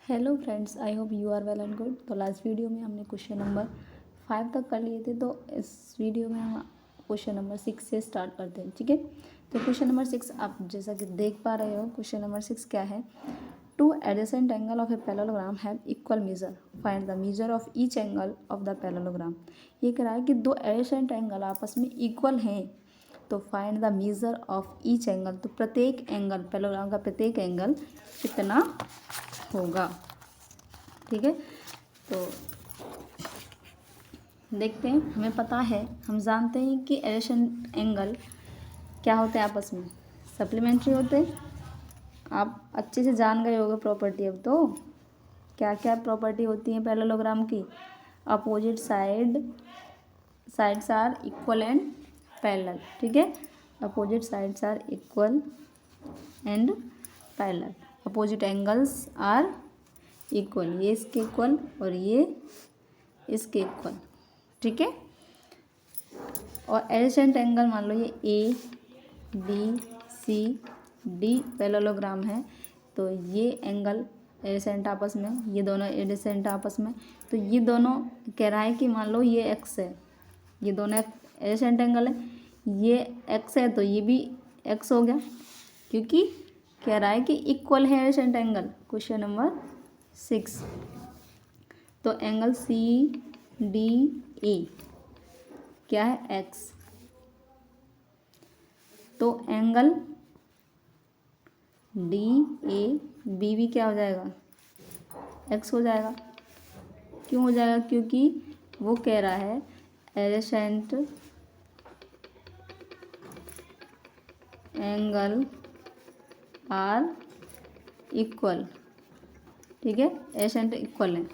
Hello friends, I hope you are well and good. तो last video में हमने question number 5 तक कर लिए थे, तो इस वीडियो में हम क्वेश्चन नंबर 6 से स्टार्ट करते हैं। ठीक है, तो क्वेश्चन नंबर 6 आप जैसा कि देख पा रहे हो, क्वेश्चन नंबर 6 क्या है? Two adjacent angle of a parallelogram have equal major, find the measure of each angle of the parallelogram. ये कह रहा है कि दो एडजेसेंट एंगल आपस में इक्वल हैं, तो find the measure of each angle. तो प्रत्येक एंगल, पैरेललोग्राम का प्रत्येक एंगल कितना होगा। ठीक है, तो देखते हैं। हमें पता है, हम जानते हैं कि एडजेसेंट एंगल क्या होते हैं, आपस में सप्लीमेंट्री होते हैं। आप अच्छे से जान गए होगे प्रॉपर्टी। अब तो क्या क्या प्रॉपर्टी होती है पैरेललोग्राम की? Opposite sides are equal and parallel. ठीक है, opposite sides are equal and parallel. Opposite angles are equal, ये इसके इक्वल और ये इसके इक्वल। ठीक है, और एडजेसेंट एंगल मान लो ये A B C D parallelogram है, तो ये एंगल एडजेसेंट आपस में, ये दोनों एडजेसेंट आपस में। तो ये दोनों कह रहा है कि मान लो ये एक्स है, ये दोनों एडजेसेंट एंगल है, ये एक्स है तो ये भी एक्स हो गया, क्योंकि कह रहा है कि इक्वल है एडजेसेंट एंगल। क्वेश्चन नंबर 6, तो एंगल सी डी ए क्या है? एक्स। तो एंगल डी ए बी भी क्या हो जाएगा? एक्स हो जाएगा। क्यों हो जाएगा? क्योंकि वो कह रहा है एडजेसेंट एंगल आर इक्वल। ठीक है, एडजेसेंट इक्वल है,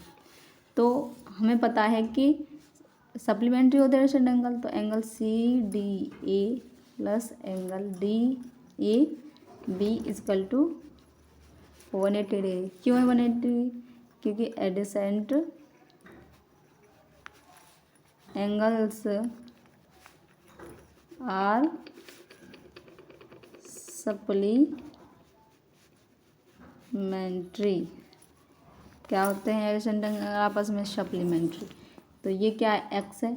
तो हमें पता है कि सप्लीमेंट्री होते हैं एडजेसेंट एंगल। तो angle C D A plus angle D A B is equal to 180 degree. क्यों है 180 डिग्री? क्योंकि एडजेसेंट एंगल्स आर सप्लीमेंट्री। क्या होते हैं एडजेसेंट एंगल आपस में? सप्लीमेंट्री। तो ये क्या है? एक्स है,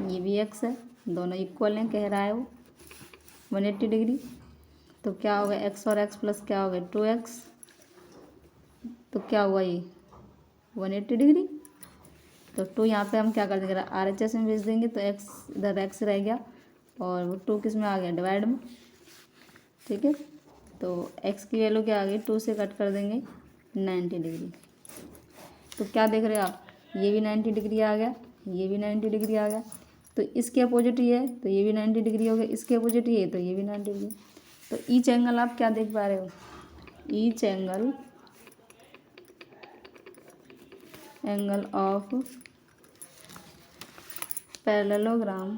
ये भी एक्स है, दोनों इक्वल हैं, कह रहा है वो 180 डिग्री। तो क्या होगा? एक्स और एक्स प्लस क्या हो गया? 2x। तो क्या हुआ? ये 180 डिग्री। तो 2 यहाँ पे हम क्या कर देंगे? RHS में भेज देंगे, तो x इधर x रह गया और वो 2 किस में आ गया? डिवाइड में। ठीक है, तो x की वैल्यू क्या आ गई? 2 से कट कर देंगे 90 डिग्री। तो क्या देख रहे हो आप? ये भी 90 डिग्री आ गया, ये भी 90 डिग्री आ गया। तो इसके अपोजिट ये है, तो ये भी 90 डिग्री हो गया। इसके अपोजिट ये है, तो ये भी 90 डिग्री। तो ईच एंगल आप क्या देख पा रहे हो? Each angle of parallelogram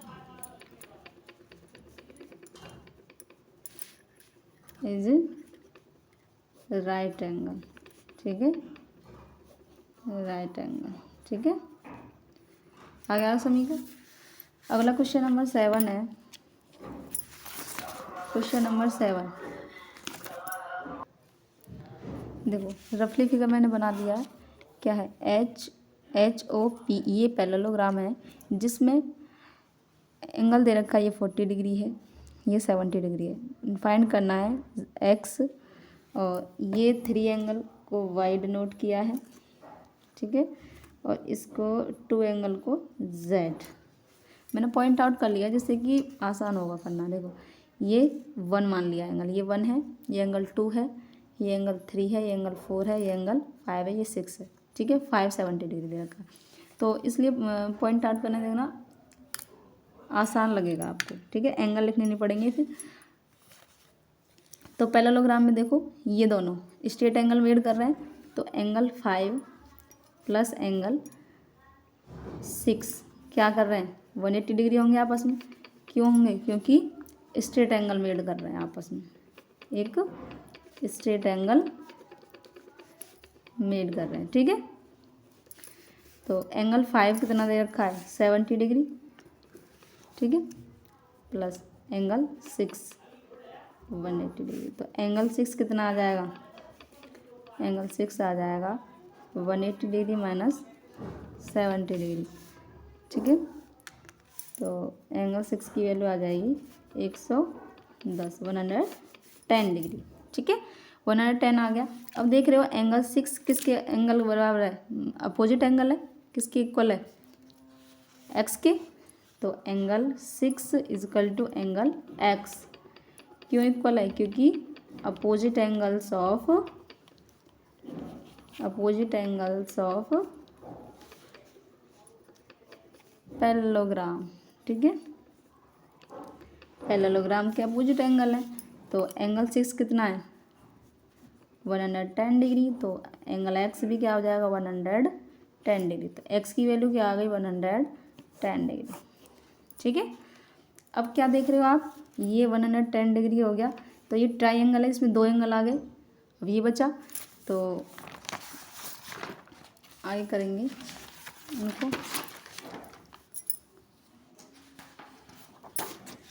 is right angle. ठीक है, राइट एंगल। ठीक है, आ गया समीकरण। अगला क्वेश्चन नंबर 7 है। क्वेश्चन नंबर 7 देखो, रफली फिगर मैंने बना दिया है। क्या है? HOP, ये पैरेललोग्राम है जिसमें एंगल दे रखा है, ये 40 डिग्री है, ये 70 डिग्री है। फाइंड करना है एक्स, और ये 3 एंगल को वाई डिनोट किया है। ठीक है, और इसको 2 एंगल को जेड मैंने पॉइंट आउट कर लिया, जिससे कि आसान होगा करना। देखो, ये 1 मान लिया एंगल, ये 1 है, ये एंगल 2 है, ये एंगल 3 है, ये एंगल 4 है, ये एंगल 5 है, ये 6 है। ठीक है, 570 डिग्री दे रखा, तो इसलिए पॉइंट आउट करने देना आसान लगेगा आपको। ठीक है, एंगल लिखने नहीं पड़ेंगे फिर। तो पैरेललोग्राम में देखो, ये दोनों स्ट्रेट एंगल मेड कर रहे हैं, तो एंगल 5 प्लस एंगल 6 क्या कर रहे हैं? 180 डिग्री होंगे आपस में। क्यों होंगे? क्योंकि स्ट्रेट एंगल मेड कर रहे हैं आपस में, एक स्ट्रेट एंगल मेड कर रहे हैं। ठीक है, तो एंगल 5 कितना दे रखा है? 70 डिग्री। ठीक है, प्लस एंगल 6 180 डिग्री। तो एंगल 6 कितना आ जाएगा? एंगल 6 आ जाएगा 180 डिग्री माइनस 70 डिग्री, ठीक है। तो एंगल 6 की वैल्यू आ जाएगी 110, 110 डिग्री, ठीक है। 110 आ गया। अब देख रहे हो एंगल 6 किसके एंगल बराबर है, अपोजिट एंगल है, किसके इक्वल है, एक्स के। तो angle 6 is equal to angle X, क्यों इक्वल है, क्योंकि अपोजिट एंगल्स ऑफ पैरेललोग्राम, ठीक है। पैरेललोग्राम के अपोजिट एंगल है। तो एंगल 6 कितना है, 110 डिग्री। तो एंगल एक्स भी क्या हो जाएगा, 110 डिग्री। तो एक्स की वैल्यू क्या आ गई, 110 डिग्री, ठीक है। अब क्या देख रहे हो आप, ये 110 डिग्री हो गया। तो ये ट्राइंगल है, इसमें 2 एंगल आ गए। अब ये बचा, तो आगे करेंगे उनको।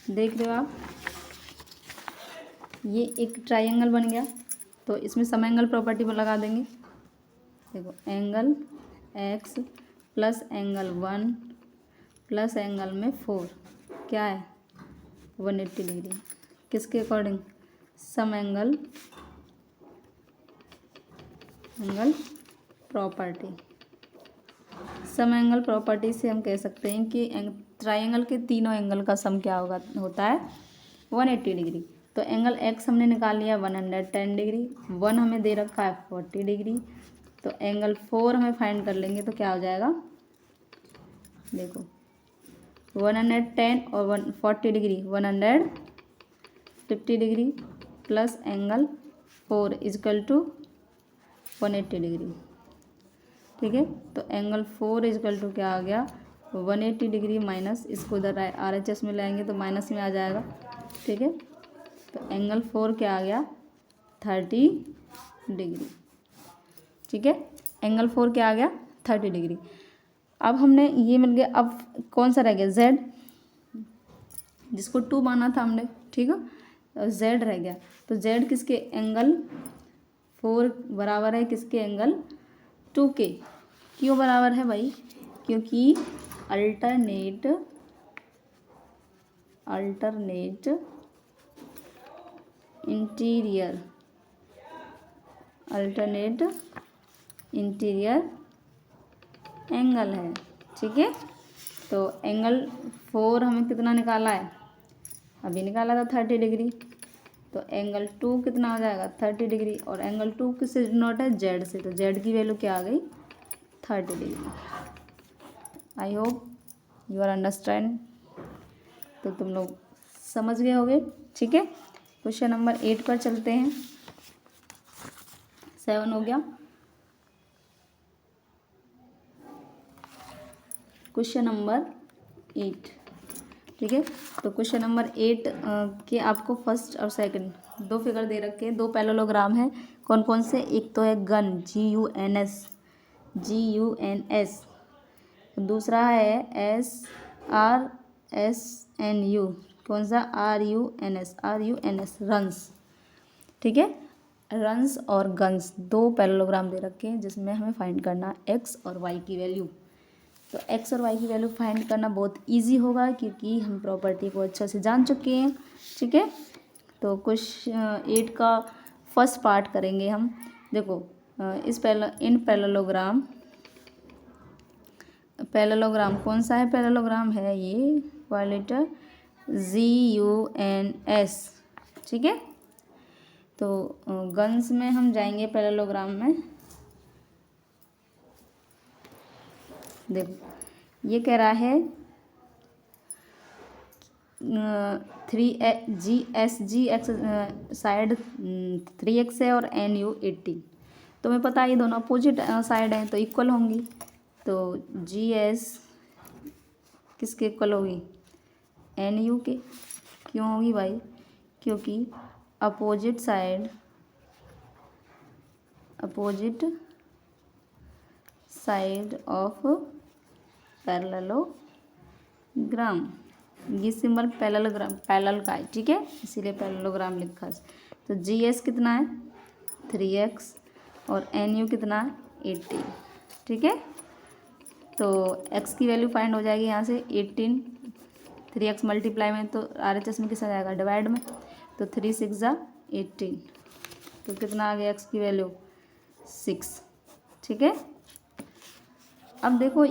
देख रहे हो आप, ये एक ट्राइंगल बन गया। तो इसमें सम एंगल प्रॉपर्टी पर लगा देंगे। देखो angle X plus angle 1 plus angle में 4 क्या है, 180 डिग्री। किसके according, sum angle property. Sum angle property से हम कह सकते हैं कि ट्राइंगल के तीनों एंगल का सम क्या होता है 180 डिग्री। तो एंगल एक्स हमने निकाल लिया 110 डिग्री, 1 हमें दे रखा है 40 डिग्री। तो एंगल 4 हमें फाइंड कर लेंगे तो क्या हो जाएगा, देखो 110 और 140 degree 150 degree plus angle 4 is equal to 180 degree, ठीक है। तो एंगल 4 इजकल टू क्या आ गया, 180 डिग्री माइनस, इसको इधर RHS में लाएंगे तो माइनस में आ जाएगा, ठीक है। तो एंगल 4 क्या आ गया, 30 डिग्री, ठीक है। एंगल 4 क्या आ गया, 30 डिग्री। अब हमने ये मिल गया। अब कौन सा रह गया, Z, जिसको 2 माना था हमने, ठीक है। Z रह गया। तो Z किसके एंगल 4 बराबर है, किसके एंगल 2 के। क्यों बराबर है भाई, क्योंकि अल्टरनेट इंटीरियर एंगल है, ठीक है। तो एंगल 4 हमें कितना निकाला है, अभी निकाला था 30 डिग्री। तो एंगल 2 कितना हो जाएगा, 30 डिग्री। और एंगल 2 किससे डिनोट है, Z से। तो Z की वैल्यू क्या आ गई, 30 degree. I hope you are understand. तो तुम लोग समझ गए होगे, ठीक है। क्वेश्चन नंबर 8 पर चलते हैं। 7 हो गया। क्वेश्चन नंबर 8, ठीक है। तो क्वेश्चन नंबर 8 के आपको फर्स्ट और सेकंड 2 फिगर दे रखे हैं, 2 पैरेललोग्राम हैं। कौन कौन से, एक तो है गन GUNS, दूसरा है SRSNU, कौन सा RUNS, रंस, ठीक है। रंस और गन्स 2 पैरेललोग्राम दे रखे हैं, जिसमें हमें फाइंड करना एक्स और वाई की वैल्यू। तो एक्स और वाई की वैल्यू फाइंड करना बहुत इजी होगा, क्योंकि हम प्रॉपर्टी को अच्छे से जान चुके हैं, ठीक है। तो क्वेश्चन 8 का फर्स्ट पार्ट करेंगे हम। देखो इन पैरेललोग्राम कौन सा है, पैरेललोग्राम है ये वाला लेटर GUNS, ठीक है। तो गन्स में हम जाएंगे पैरेललोग्राम में। देखो ये कह रहा है 3GSG एक्स साइड 3x है और NU 80। तो हमें पता है ये दोनों अपोजिट साइड हैं, तो इक्वल होंगी। तो GS किसके इक्वल होगी, NU के। क्यों होगी भाई, क्योंकि अपोजिट साइड ऑफ पैरेललोग्राम, ये सिंबल पैरेलल का है, ठीक है, इसीलिए पैरेललोग्राम लिखा है। तो GS कितना है 3x और NU कितना है 18, ठीक है। तो x की वैल्यू फाइंड हो जाएगी यहाँ से 18, 3x मल्टीप्लाई में तो RHS में किस आ जाएगा, डिवाइड में, तो 3 6 जा 18, तो कितना आ गया x की वैल्यू 6, ठीक है। अब देखो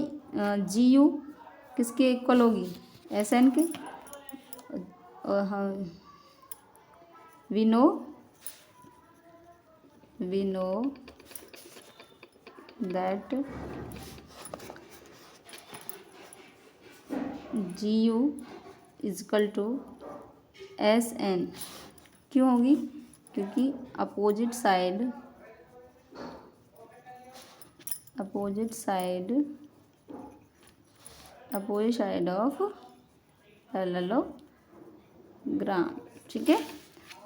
GU किसके इक्वल होगी, SN के, और हाँ we know that GU is equal to SN, क्यों होगी, क्योंकि अपोजिट साइड ऑफ पैरेललोग्राम, ठीक है।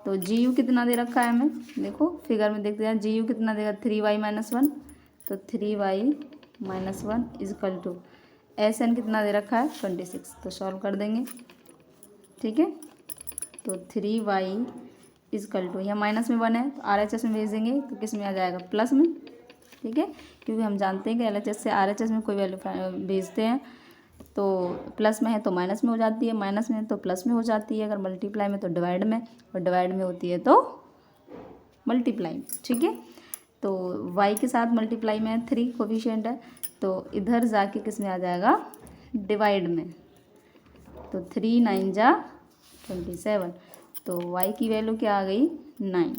तो GU कितना दे रखा है हमें, देखो फिगर में देखते हैं GU कितना देगा, 3y - 1, तो 3y - 1 इजकल टू SN कितना दे रखा है 26, तो सॉल्व कर देंगे, ठीक है। तो 3y इजकल टू, यहाँ माइनस में 1 है तो RHS में भेज देंगे तो किस में आ जाएगा, प्लस में, ठीक है, क्योंकि हम जानते हैं कि LHS से RHS में कोई वैल्यू भेजते हैं तो प्लस में है तो माइनस में हो जाती है, माइनस में है तो प्लस में हो जाती है, अगर मल्टीप्लाई में तो डिवाइड में, और डिवाइड में होती है तो मल्टीप्लाई, ठीक है। तो y के साथ मल्टीप्लाई में है 3 कोफिशिएंट है, तो इधर जाके किस में आ जाएगा, डिवाइड में, तो 3 9 जा 27, तो y की वैल्यू क्या आ गई 9,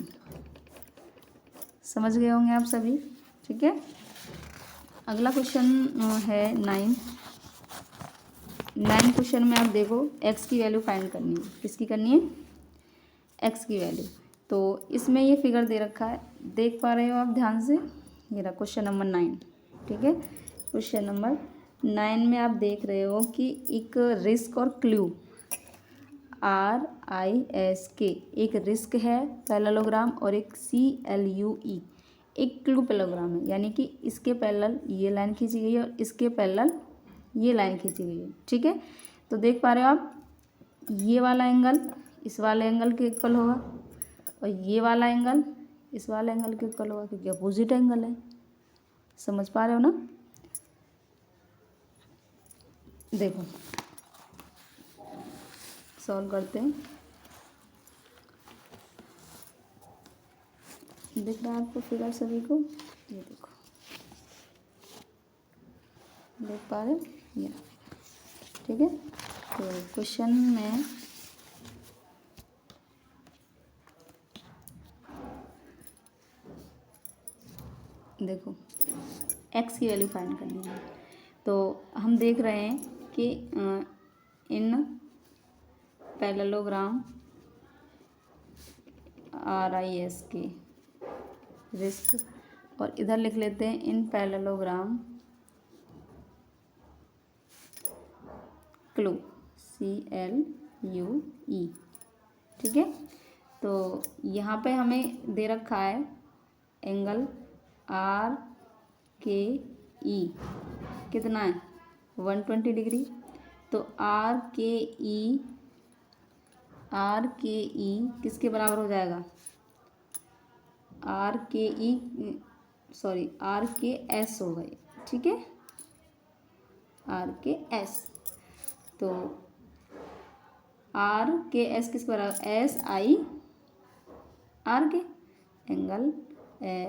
समझ गए होंगे आप सभी, ठीक है। अगला क्वेश्चन है 9 क्वेश्चन में आप देखो x की वैल्यू फाइंड करनी है, किसकी करनी है, x की वैल्यू। तो इसमें ये फिगर दे रखा है, देख पा रहे हो आप ध्यान से, ये रहा क्वेश्चन नंबर 9, ठीक है। क्वेश्चन नंबर 9 में आप देख रहे हो कि एक रिस्क और क्लू RISK, एक रिस्क है पैरेललोग्राम और एक CLUE एक क्लू पैरेललोग्राम है, यानी कि इसके पैरेलल ये लाइन खींची गई है और इसके पैरेलल ये लाइन खींची गई है, ठीक है। तो देख पा रहे हो आप, ये वाला एंगल इस वाले एंगल के इक्वल होगा और ये वाला एंगल इस वाले एंगल के इक्वल होगा, क्योंकि अपोजिट एंगल है, समझ पा रहे हो ना। देखो सॉल्व करते हैं, दिख रहा है आपको फिगर सभी को, ये देखो देख पा रहे हो ये, ठीक है। तो क्वेश्चन में देखो x की वैल्यू फाइंड करनी है, तो हम देख रहे हैं कि इन पैरेललोग्राम RISK रिस्क, और इधर लिख लेते हैं इन पैरेललोग्राम क्लू CLUE, ठीक है। तो यहाँ पे हमें दे रखा है एंगल RKE कितना है 120 डिग्री, तो RKE किसके बराबर हो जाएगा, RKS होगा, ठीक है, RKS। तो RKS किसके बराबर, SIRK, एंगल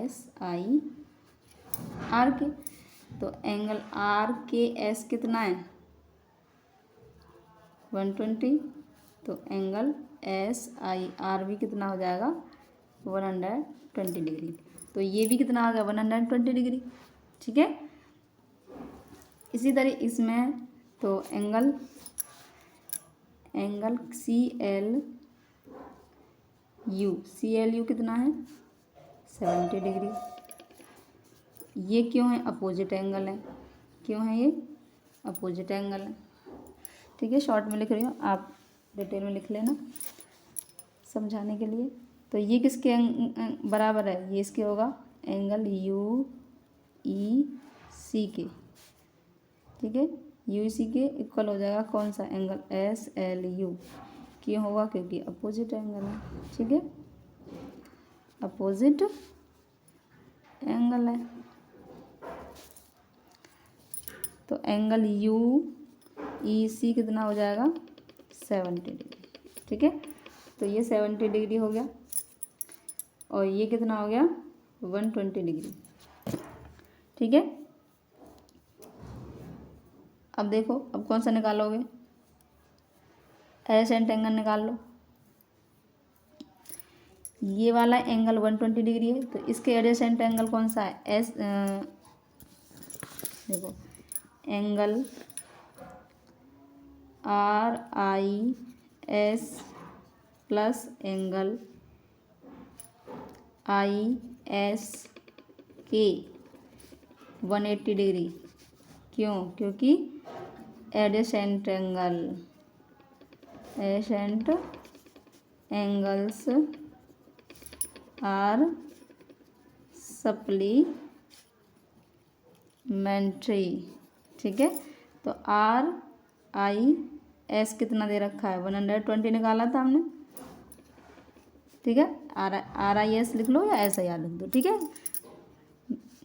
SIRK, तो एंगल RKS कितना है 120, तो एंगल SIR भी कितना हो जाएगा 120 डिग्री, तो ये भी कितना आ गया 120 डिग्री, ठीक है। इसी तरह इसमें तो एंगल CLU कितना है 70 डिग्री, ये क्यों है, अपोजिट एंगल है, क्यों है ये अपोजिट एंगल है, ठीक है। शॉर्ट में लिख रही हूँ, आप डिटेल में लिख लेना समझाने के लिए। तो ये किसके बराबर है, ये इसके होगा एंगल UEC के, ठीक है, UEC के इक्वल हो जाएगा कौन सा एंगल SLU, क्यों होगा, क्योंकि अपोजिट एंगल है, ठीक है, अपोजिट एंगल है, तो एंगल यू ई सी कितना हो जाएगा 70 डिग्री। ठीक है, तो ये 70 डिग्री हो गया और ये कितना हो गया 120 डिग्री। ठीक है, अब देखो अब कौन सा निकालोगे, एडजेसेंट एंगल निकाल लो। ये वाला एंगल 120 डिग्री है तो इसके एडजेसेंट एंगल कौन सा है देखो angle are I S plus angle I S के 180 डिग्री। क्यों? क्योंकि एडजेसेंट एंगल्स आर सप्लीमेंट्री। ठीक है, तो आर आई एस कितना दे रखा है 120 निकाला था हमने। ठीक है, आर आई एस लिख लो या एस आई आर लिख दो। ठीक है,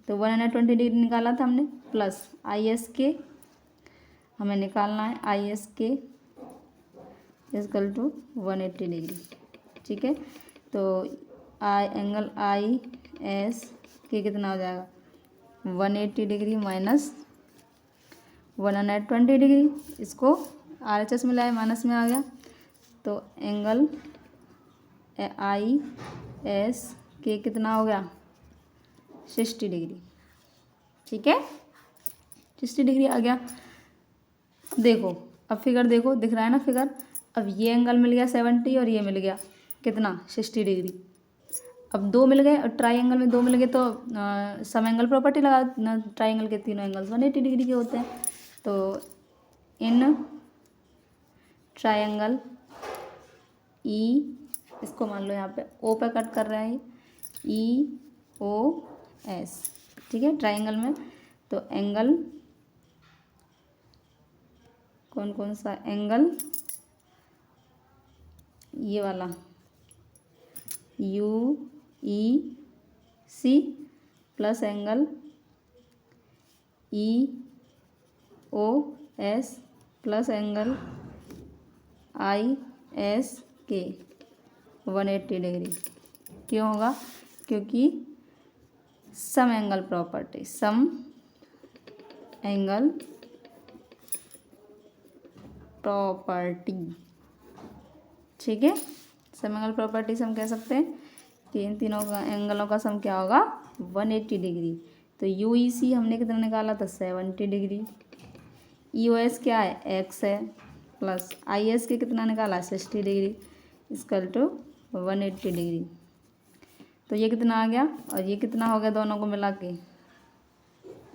तो 120 डिग्री निकाला था हमने प्लस आई एस के हमें निकालना है, आई एस के इक्वल टू 180 डिग्री। ठीक है, तो एंगल आई एस के कितना हो जाएगा 180 डिग्री माइनस 120 डिग्री। इसको आर एच एस में लाए माइनस में आ गया, तो एंगल आई एस के कितना हो गया 60 डिग्री। ठीक है, 60 डिग्री आ गया। देखो अब फिगर देखो, दिख रहा है ना फिगर। अब ये एंगल मिल गया 70 और ये मिल गया कितना 60 डिग्री। अब दो मिल गए और ट्राइंगल में दो मिल गए तो सम एंगल प्रॉपर्टी लगा। ट्राइंगल के तीनों एंगल्स 180 डिग्री के होते हैं। तो इन ट्राइंगल ई, इसको मान लो यहाँ पे ओ पे कट कर रहे हैं, ई ओ एस। ठीक है, ट्राइंगल में तो एंगल कौन कौन सा एंगल, ये वाला U E C plus angle E O S plus angle I S के 180 डिग्री। क्यों होगा? क्योंकि sum angle property, sum angle property. ठीक है, सम एंगल प्रॉपर्टी से हम कह सकते हैं कि इन तीनों का एंगलों का सम क्या होगा 180 डिग्री। तो यू ई सी हमने कितना निकाला था 70 डिग्री, ई ओ एस क्या है एक्स है, प्लस आई एस के कितना निकाला 60 डिग्री इक्वल टू 180 डिग्री। तो ये कितना आ गया और ये कितना हो गया दोनों को मिला के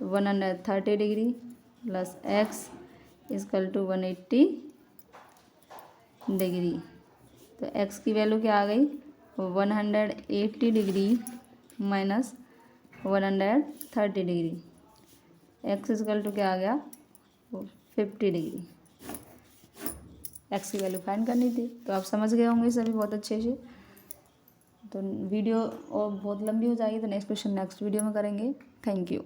130 degree plus X equal to 180 degree. तो एक्स की वैल्यू क्या आ गई 180 degree minus 130 degree. X equal to क्या आ गया 50 डिग्री। एक्स की वैल्यू फाइंड करनी थी। तो आप समझ गए होंगे सभी बहुत अच्छे से। तो वीडियो और बहुत लंबी हो जाएगी तो नेक्स्ट क्वेश्चन नेक्स्ट वीडियो में करेंगे। Thank you.